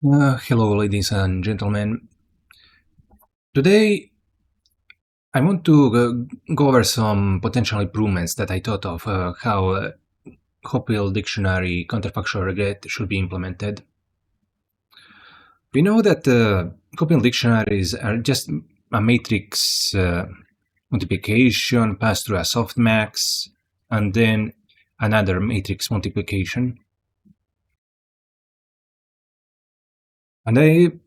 Hello, ladies and gentlemen. Today, I want to go over some potential improvements that I thought of how Hopfield dictionary counterfactual regret should be implemented. We know that Hopfield dictionaries are just a matrix multiplication passed through a softmax and then another matrix multiplication. And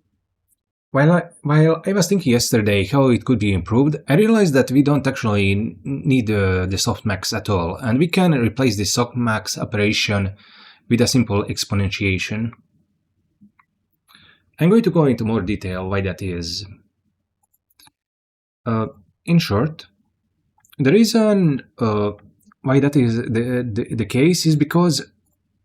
while I was thinking yesterday how it could be improved, I realized that we don't actually need the softmax at all, and we can replace the softmax operation with a simple exponentiation. I'm going to go into more detail why that is. Uh, in short, the reason why that is the case is because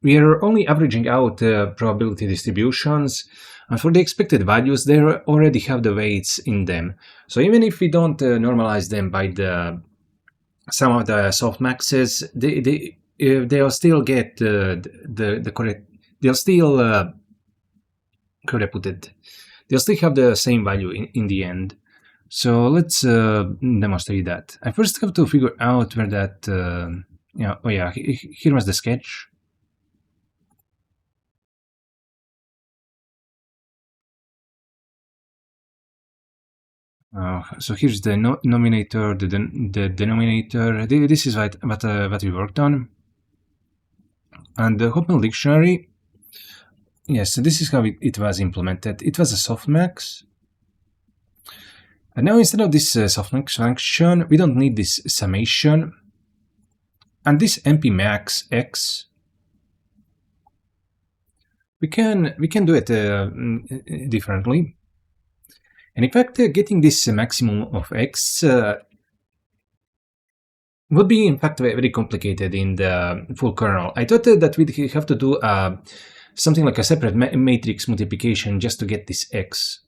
we are only averaging out probability distributions, and for the expected values, they already have the weights in them. So even if we don't normalize them by the some of the softmaxes, they'll still get the correct. They'll still how do I put it? They'll still have the same value in the end. So let's demonstrate that. I first have to figure out where that. Yeah. Oh yeah. Here was the sketch. So here's the nominator, the denominator. This is what we worked on. And the Hopfield dictionary, yes, so this is how it was implemented. It was a softmax. And now instead of this softmax function, we don't need this summation. And this npmax x, we can do it differently. And in fact, getting this maximum of x would be in fact very complicated in the full kernel. I thought that we'd have to do something like a separate matrix multiplication just to get this x.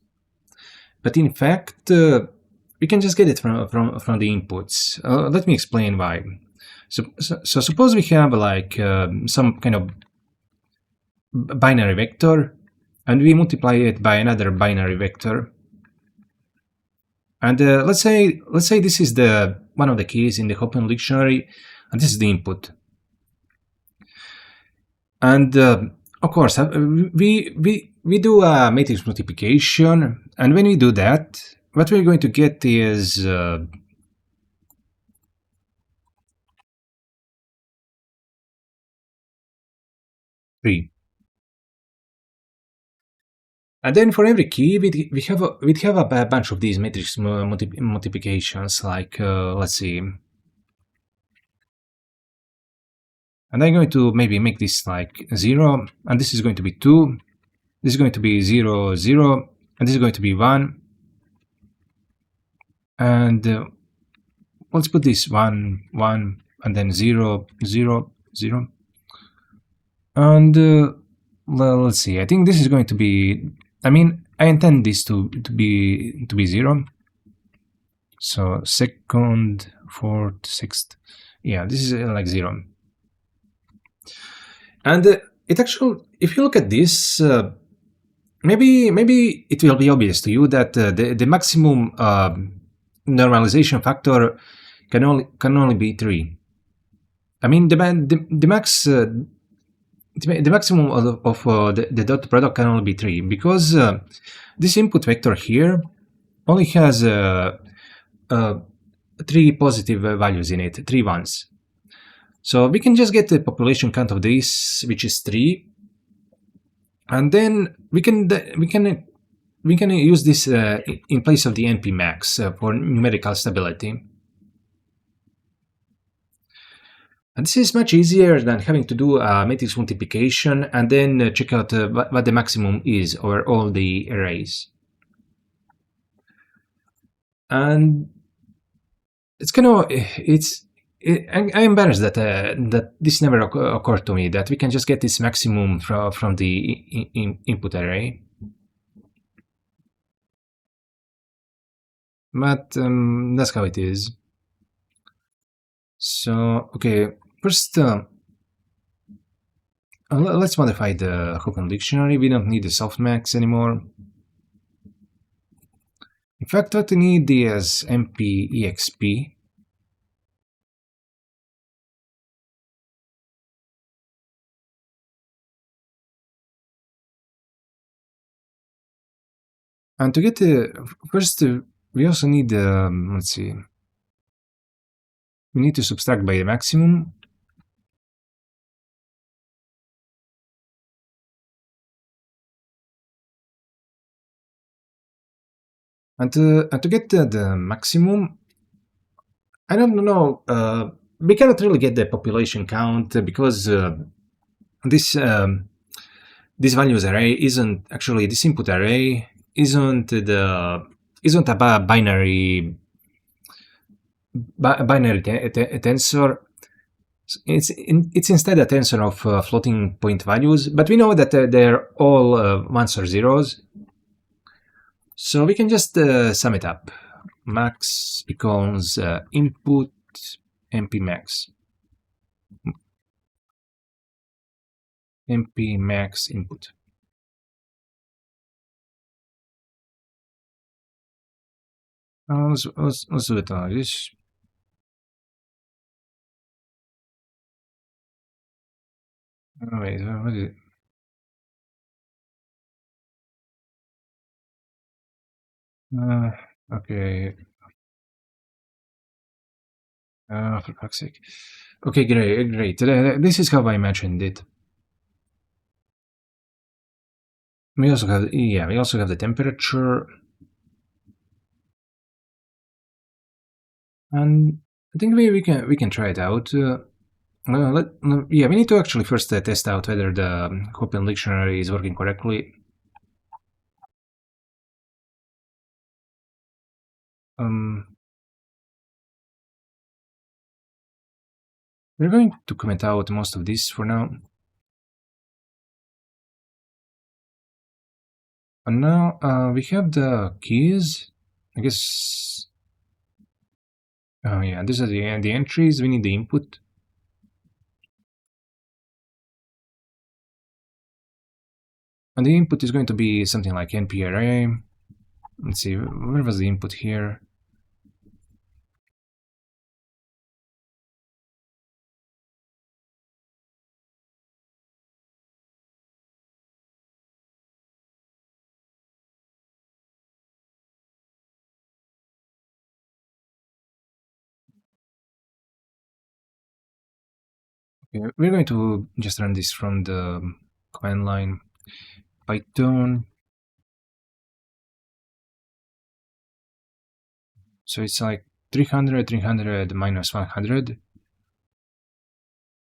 But in fact, we can just get it from the inputs. Let me explain why. So suppose we have like some kind of binary vector, and we multiply it by another binary vector. And let's say this is the one of the keys in the Hopfield dictionary, and this is the input. And of course, we do a matrix multiplication, and when we do that, what we're going to get is 3. And then for every key, we'd have a bunch of these matrix multiplications, like let's see. And I'm going to maybe make this like 0, and this is going to be 2, this is going to be 0, 0, and this is going to be 1. And let's put this 1, 1, and then 0, 0, 0. And well, let's see, I think this is going to be, I mean, I intend this to be 0. So second, fourth, sixth, yeah, this is like 0. And it actually, if you look at this, maybe it will be obvious to you that the maximum normalization factor can only be 3. I mean, the max the maximum of the dot product can only be 3, because this input vector here only has 3 positive values in it, 3 ones. So we can just get the population count of this, which is 3, and then we can use this in place of the npmax for numerical stability. And this is much easier than having to do a matrix multiplication and then check out what the maximum is over all the arrays. And it's kind of I'm embarrassed that that this never occurred to me, that we can just get this maximum from the input array. But that's how it is. So okay, first Let's modify the Hopfield dictionary. We don't need the softmax anymore. In fact, what we need is mpexp. And to get the first, we also need, let's see, we need to subtract by the maximum. And to get the maximum, I don't know. We cannot really get the population count because this this values array isn't actually this input array isn't a binary tensor. It's instead a tensor of floating point values, but we know that they're all ones or zeros, so we can just sum it up. Max becomes input mp max input. Let's do it like this. Wait, what is it? Okay. For fuck's sake. Okay, great. This is how I imagined it. We also have the temperature, and I think we can try it out. We need to actually first test out whether the Hopfield dictionary is working correctly. Um, we're going to comment out most of this for now. And now we have the keys. I guess. Oh yeah, these are the entries. We need the input. And the input is going to be something like np array. Let's see, where was the input here? Okay, we're going to just run this from the command line Python. So it's like 300 minus 100.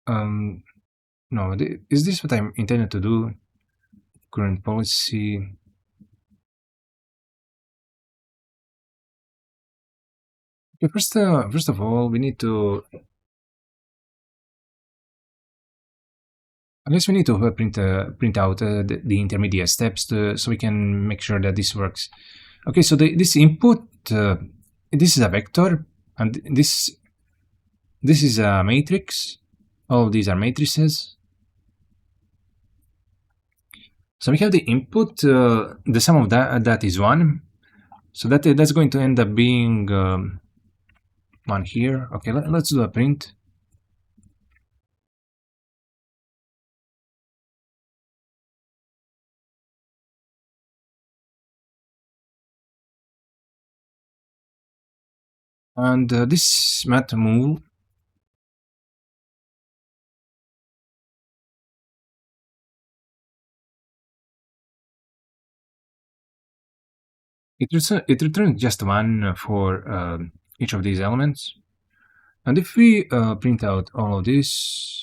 No, is this what I'm intended to do? Current policy. Okay, first of all, we need to. I guess we need to print out the intermediate steps so we can make sure that this works. Okay, so this input, this is a vector, and this is a matrix. All these are matrices. So we have the input. The sum of that is 1. So that's going to end up being 1 here. Okay, let's do a print. And this math move, it returns just 1 for each of these elements. And if we print out all of this,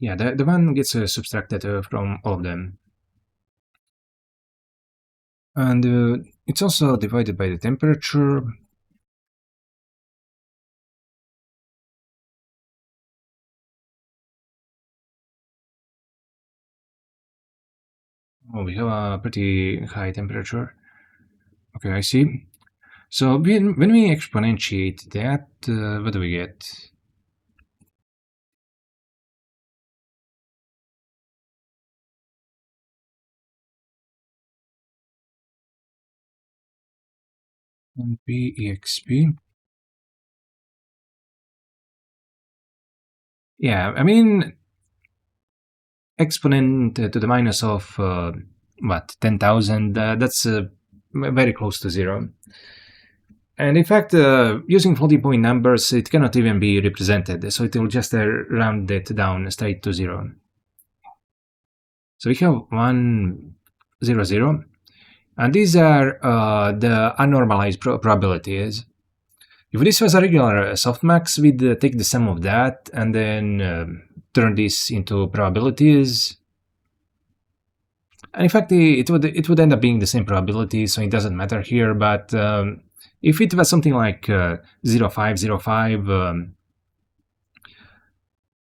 yeah, the 1 gets subtracted from all of them. And it's also divided by the temperature. Oh, we have a pretty high temperature. Okay, I see. So when we exponentiate that, what do we get? NP. Yeah, I mean, exponent to the minus of what 10,000. That's very close to zero. And in fact, using floating point numbers, it cannot even be represented, so it will just round it down straight to zero. So we have 100, and these are the unnormalized probabilities. If this was a regular softmax, we'd take the sum of that and then turn this into probabilities. And in fact, it would end up being the same probability, so it doesn't matter here. But if it was something like 0505,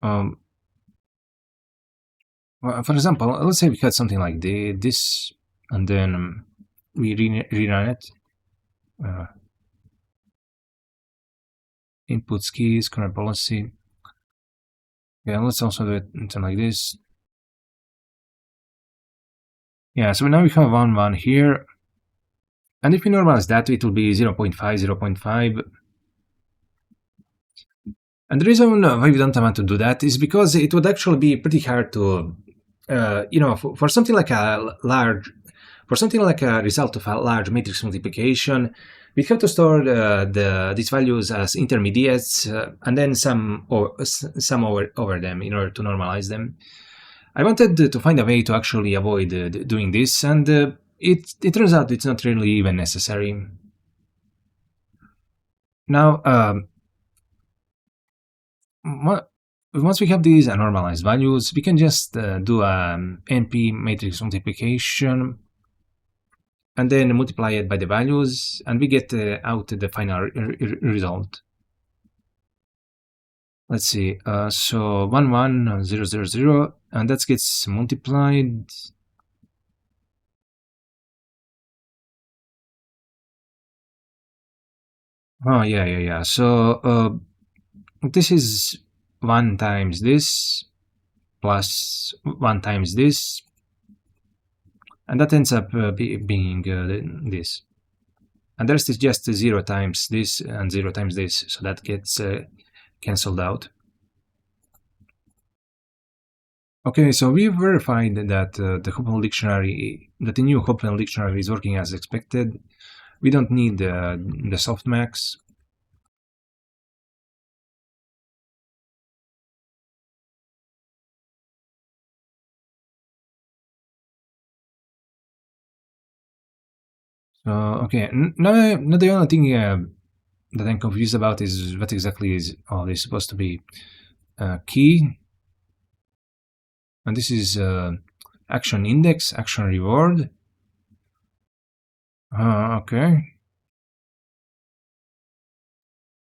um, well, for example, let's say we had something like this, and then we rerun it. Uh, Inputs, keys, current policy. Yeah, let's also do it something like this. Yeah, so now we have 1 here. And if we normalize that, it will be 0.5, 0.5. And the reason why we don't want to do that is because it would actually be pretty hard to, for something like for something like a result of a large matrix multiplication, we have to store these values as intermediates and then sum over them in order to normalize them. I wanted to find a way to actually avoid doing this, and it turns out it's not really even necessary. Now, once we have these normalized values, we can just do NP matrix multiplication and then multiply it by the values, and we get out the final result. Let's see. So 11000, and that gets multiplied. Oh yeah. So this is 1 times this plus 1 times this, and that ends up being this. And the rest is just 0 times this and 0 times this, so that gets cancelled out. Okay, so we verified that the new Hopfield dictionary is working as expected. We don't need the softmax. So okay, now the only thing that I'm confused about is what exactly is all this supposed to be. Key, and this is action index, action reward. Okay.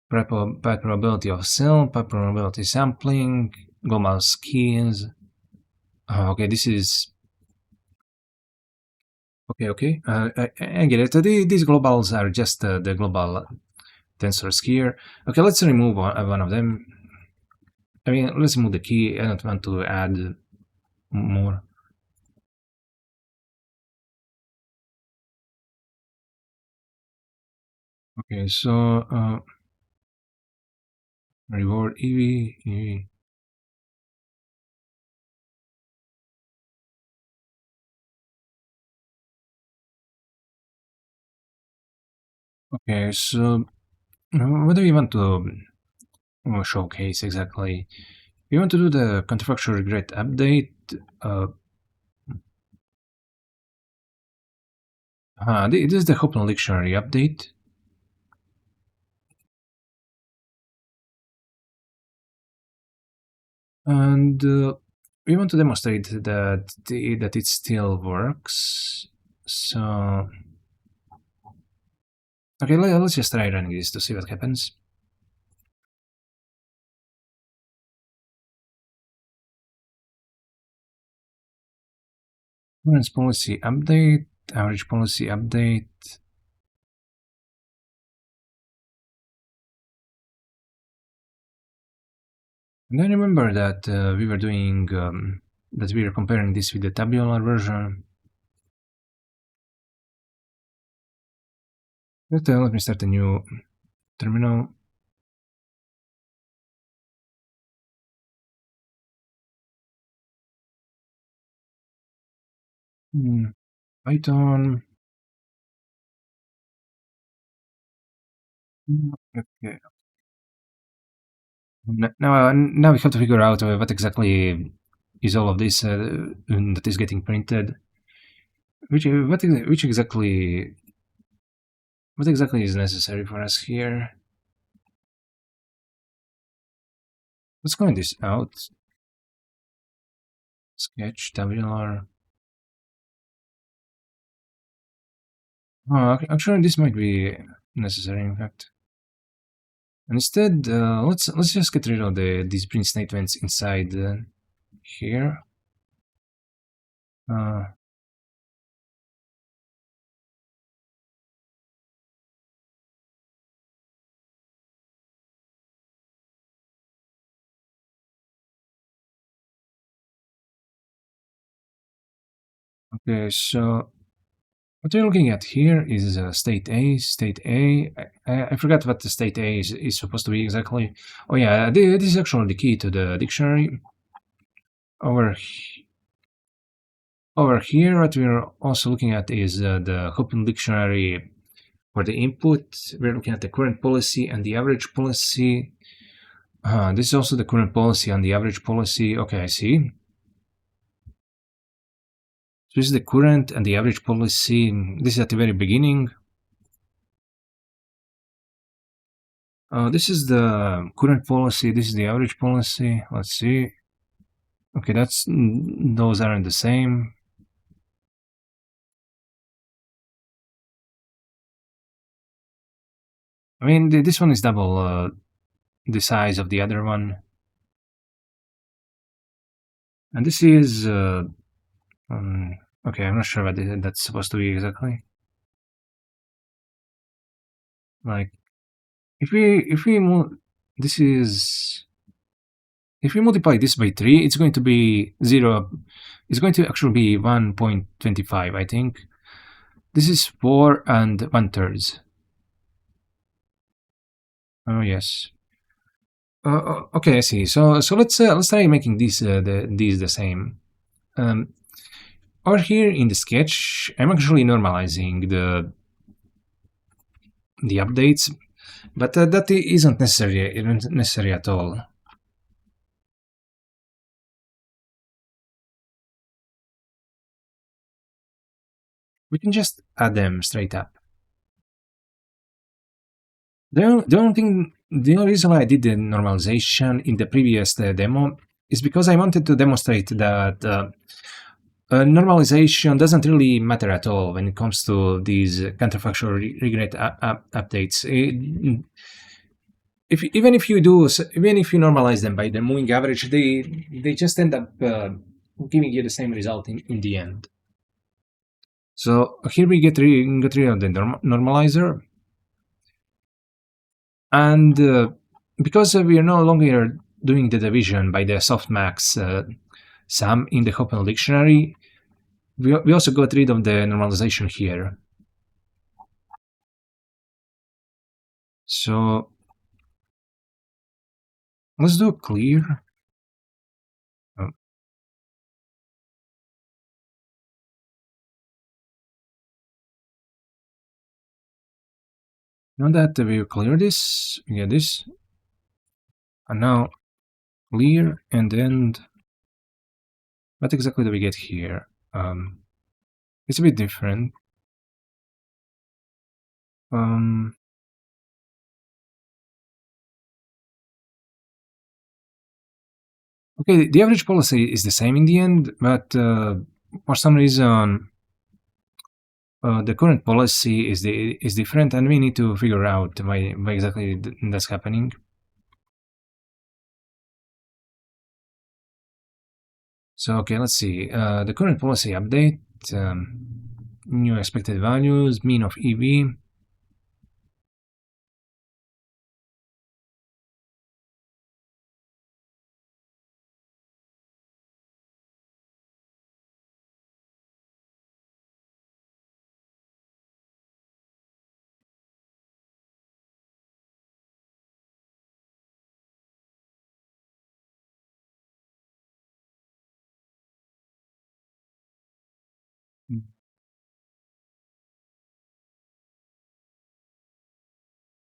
Probability of sell, probability sampling, global keys. Okay, this is okay. I get it. These globals are just the global tensors here. Okay, let's remove one of them. I mean, let's remove the key. I don't want to add more. Okay, so reward EV. Okay, so what do we want to showcase exactly? We want to do the counterfactual regret update. This is the Hopfield dictionary update. And we want to demonstrate that it still works. So okay, let's just try running this to see what happens. Current policy update, average policy update. And I remember that we were doing that we were comparing this with the tabular version. Let me start a new terminal. Hmm, Python. Okay. Now we have to figure out what exactly is all of this that is getting printed. What exactly is necessary for us here? Let's comment this out. Sketch tabular. Oh, actually, this might be necessary. In fact, and instead, let's just get rid of these print statements inside here. Uh, okay, so what we're looking at here is state A. State A. I forgot what the state A is supposed to be exactly. Oh yeah, this is actually the key to the dictionary. Over here, what we're also looking at is the Hopfield dictionary for the input. We're looking at the current policy and the average policy. This is also the current policy and the average policy. Okay, I see. So this is the current and the average policy. This is at the very beginning. This is the current policy. This is the average policy. Let's see. Okay, those aren't the same. I mean, this one is double the size of the other one, and this is okay. I'm not sure what that's supposed to be exactly. Like, this is if we multiply this by 3, it's going to be 0. It's going to actually be 1.25, I think. This is 4 and 1/3. Oh yes. Okay, I see. So let's try making these the same. Um, over here in the sketch, I'm actually normalizing the updates, but that isn't necessary at all. We can just add them straight up. The only reason why I did the normalization in the previous demo is because I wanted to demonstrate that normalization doesn't really matter at all when it comes to these counterfactual regret updates. Even if you normalize them by the moving average, they just end up giving you the same result in the end. So here we get rid of the normalizer, and because we are no longer doing the division by the softmax sum in the Hopfield dictionary, we also got rid of the normalization here. So let's do clear. Oh, now that we clear this, we get this, and now clear, and then what exactly do we get here? It's a bit different. Um, okay, the average policy is the same in the end, but for some reason the current policy is different, and we need to figure out why exactly that's happening. So okay, let's see. The current policy update, new expected values, mean of EV.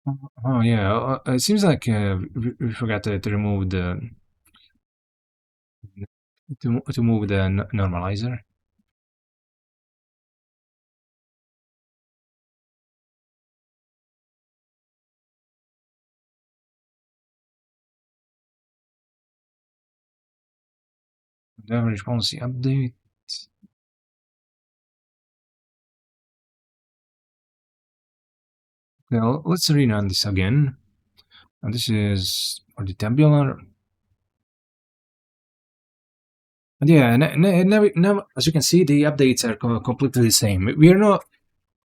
Oh yeah, it seems like we forgot to remove the to move the normalizer. The average policy update. Well, let's rerun this again. And this is for the tabular. And yeah, now, as you can see, the updates are completely the same. We are not.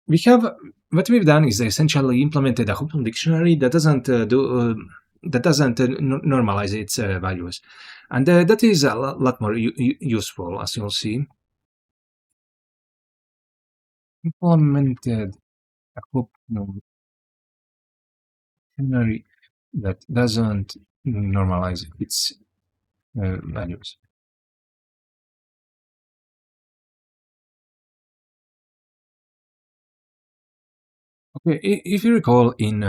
We have what we've done is essentially implemented a Hopfield dictionary that doesn't normalize its values, and that is a lot more useful, as you'll see. Implemented a Hopfield dictionary that doesn't normalize its values. Okay, if you recall, in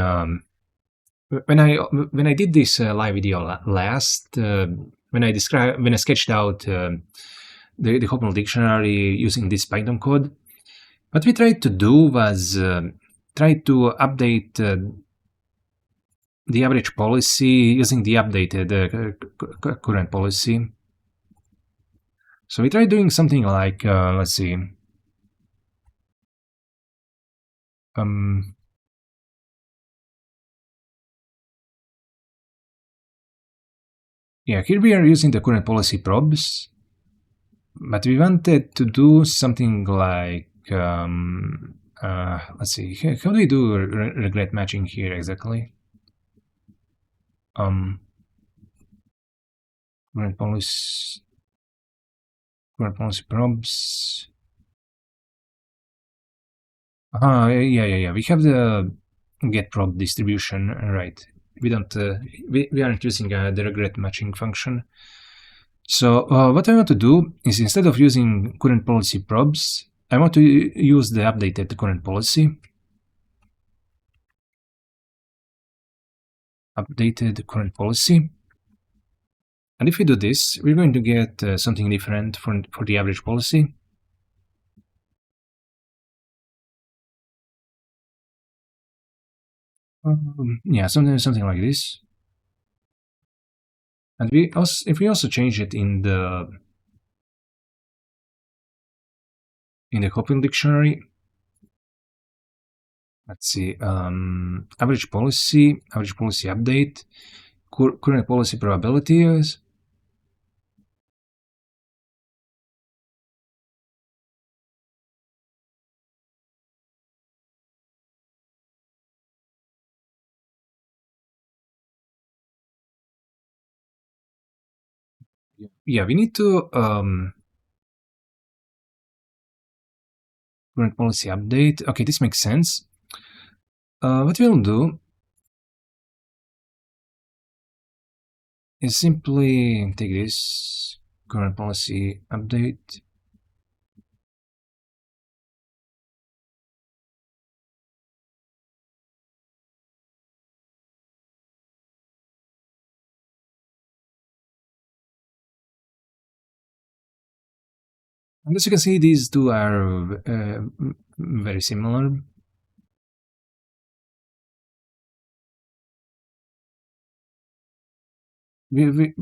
when I did this live video last, when I sketched out the Hopfield dictionary using this Python code, what we tried to do was try to update the average policy using the updated current policy. So we tried doing something like, let's see, um, yeah, here we are using the current policy probes, but we wanted to do something like, let's see, how do we do regret matching here exactly? Um, current policy, current policy probes. Yeah. We have the get probe distribution, right? We don't, we aren't using the regret matching function. So what I want to do is, instead of using current policy probes, I want to use the updated current policy. Updated current policy. And if we do this, we're going to get something different for the average policy. Yeah, something like this. And we also, if we also change it in the Hopfield dictionary, let's see, average policy update, current policy probabilities. Yeah, we need to current policy update. Okay, this makes sense. What we'll do is simply take this current policy update. And as you can see, these two are very similar. The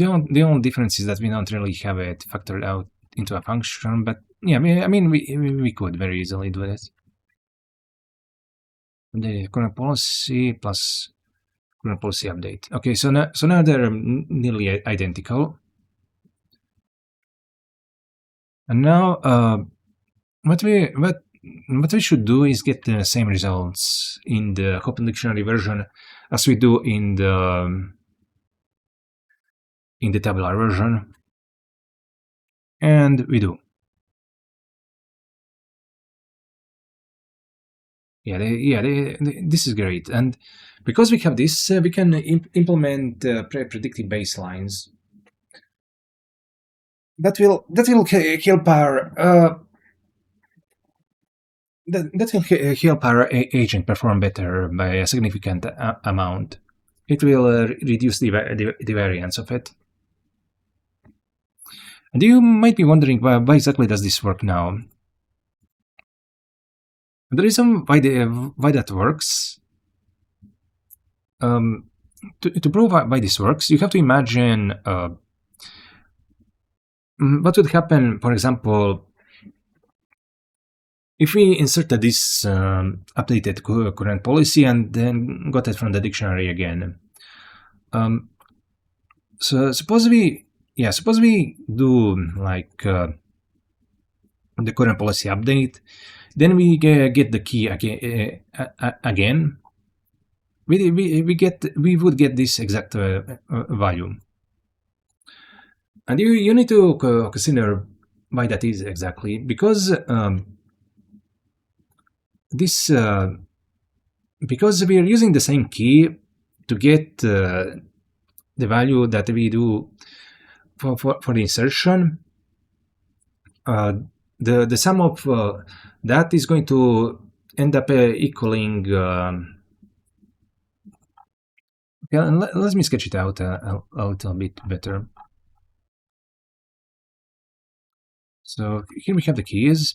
only difference is that we don't really have it factored out into a function, but yeah, I mean, we could very easily do this. The current policy plus current policy update. Okay, so now they're nearly identical. And now what we should do is get the same results in the Hopfield dictionary version as we do in the tabular version, and we do. This is great, and because we have this, we can implement predictive baselines. That will help our that will help our agent perform better by a significant amount. It will reduce the variance of it. And you might be wondering why exactly does this work now? The reason why that works, um, to prove why this works, you have to imagine what would happen, for example, if we inserted this updated current policy and then got it from the dictionary again. Um, so suppose we do like the current policy update, then we get the key again. We would get this exact value, and you need to consider why that is exactly, because this because we are using the same key to get the value that we do for the insertion. uh, the sum of that is going to end up equaling. Yeah, let me sketch it out a little bit better. So here we have the keys.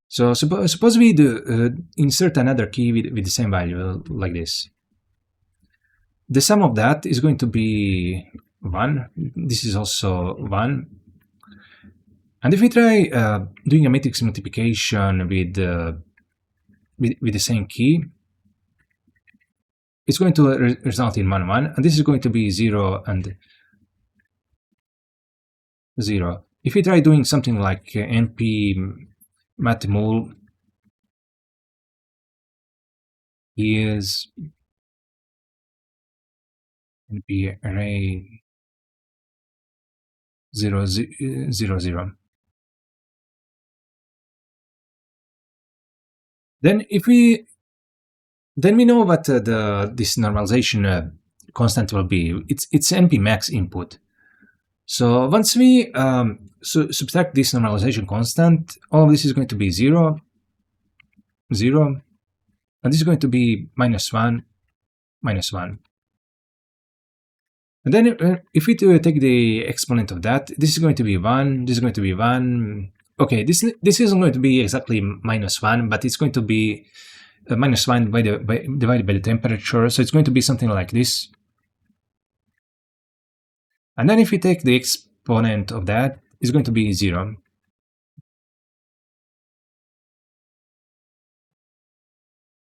So suppose we do, insert another key with the same value like this. The sum of that is going to be 1. This is also 1. And if we try doing a matrix multiplication with the same key, it's going to result in 1, 1. And this is going to be 0 and 0. If we try doing something like np matmul is np array 0, 0, 0. Then we know what this normalization constant will be. It's np max input. So once we subtract this normalization constant, all of this is going to be 0, 0, and this is going to be minus 1, minus 1. And then if we take the exponent of that, this is going to be 1, this is going to be 1. Okay, this isn't going to be exactly minus 1, but it's going to be minus 1 divided by the temperature, so it's going to be something like this. And then if we take the exponent of that, it's going to be 0.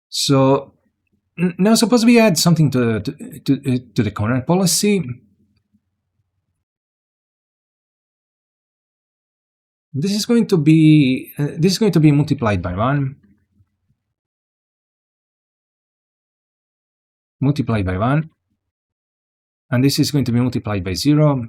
So now suppose we add something to the current policy. This is going to be multiplied by 1, multiplied by 1, and this is going to be multiplied by 0.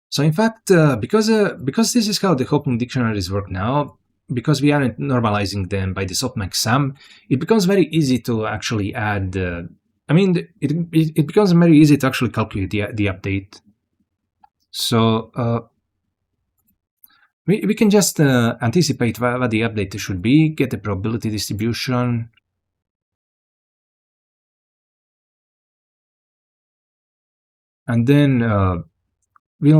So in fact, because this is how the Hopfield dictionaries work now, because we aren't normalizing them by the softmax sum, it becomes very easy to actually add. It becomes very easy to actually calculate the update. So we can just anticipate what the update should be, get the probability distribution, and then we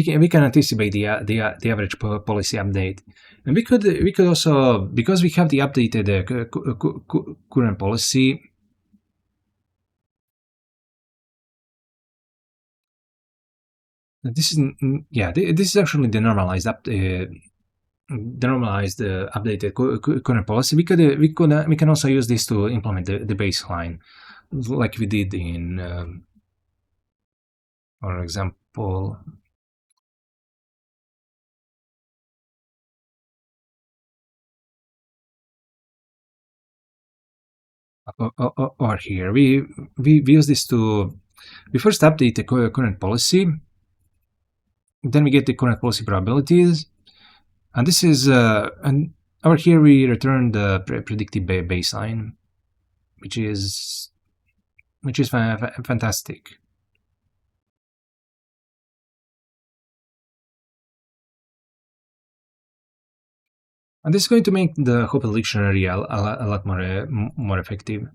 can anticipate the average policy update. And we could also, because we have the updated current policy, this is actually the normalized updated current policy. We can also use this to implement the baseline, like we did in, for example, over here. We use this to, we first update the current policy, then we get the current policy probabilities, and this is and over here we return the predicted baseline, which is fantastic. And this is going to make the Hopfield dictionary a lot more more effective.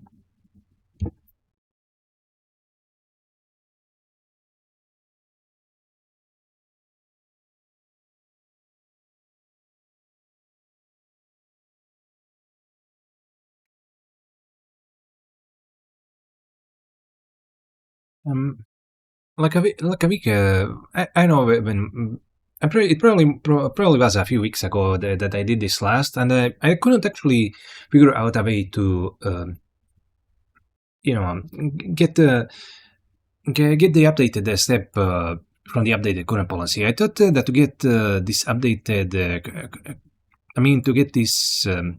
Um, like a week. I know when it probably was a few weeks ago that I did this last, and I couldn't actually figure out a way to you know get the get the updated step from the updated current policy. I thought that to get this updated, I mean to get this to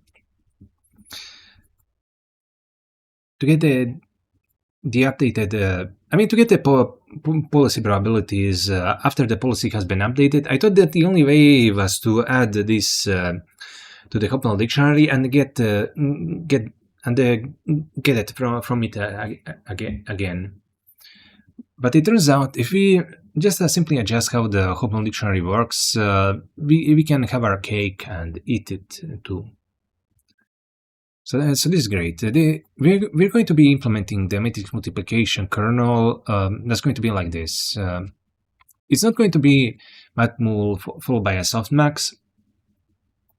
get the updated, I mean, to get the policy probabilities after the policy has been updated, I thought that the only way was to add this to the Hopfield dictionary and get and get it from it again. But it turns out if we just simply adjust how the Hopfield dictionary works, we can have our cake and eat it too. So this is great. We're going to be implementing the matrix multiplication kernel. That's going to be like this. It's not going to be matmul followed by a softmax,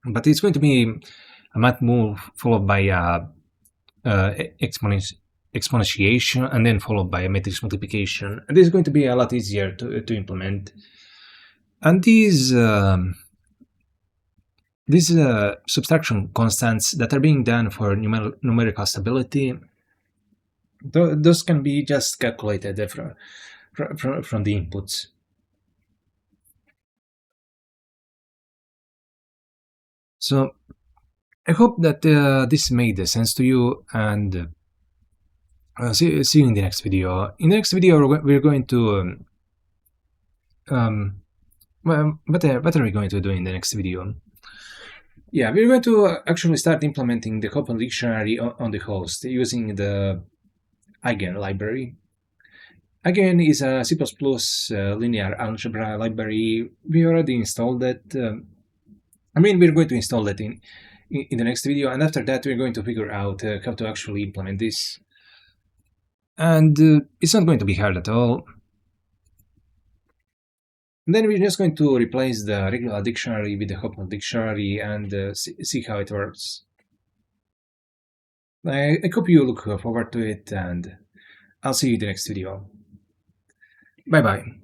but it's going to be a matmul followed by a exponentiation and then followed by a matrix multiplication. And this is going to be a lot easier to implement. And these subtraction constants that are being done for numerical stability, those can be just calculated from the inputs. So I hope that this made sense to you, and see you in the next video. In the next video, we're going to well, what are we going to do in the next video? Yeah, we're going to actually start implementing the Hopfield dictionary on the host using the Eigen library. Eigen is a C++ linear algebra library. We already installed it. I mean, we're going to install that in the next video, and after that, we're going to figure out how to actually implement this. And it's not going to be hard at all. And then we're just going to replace the regular dictionary with the Hopfield dictionary and see how it works. I hope you look forward to it, and I'll see you in the next video. Bye bye.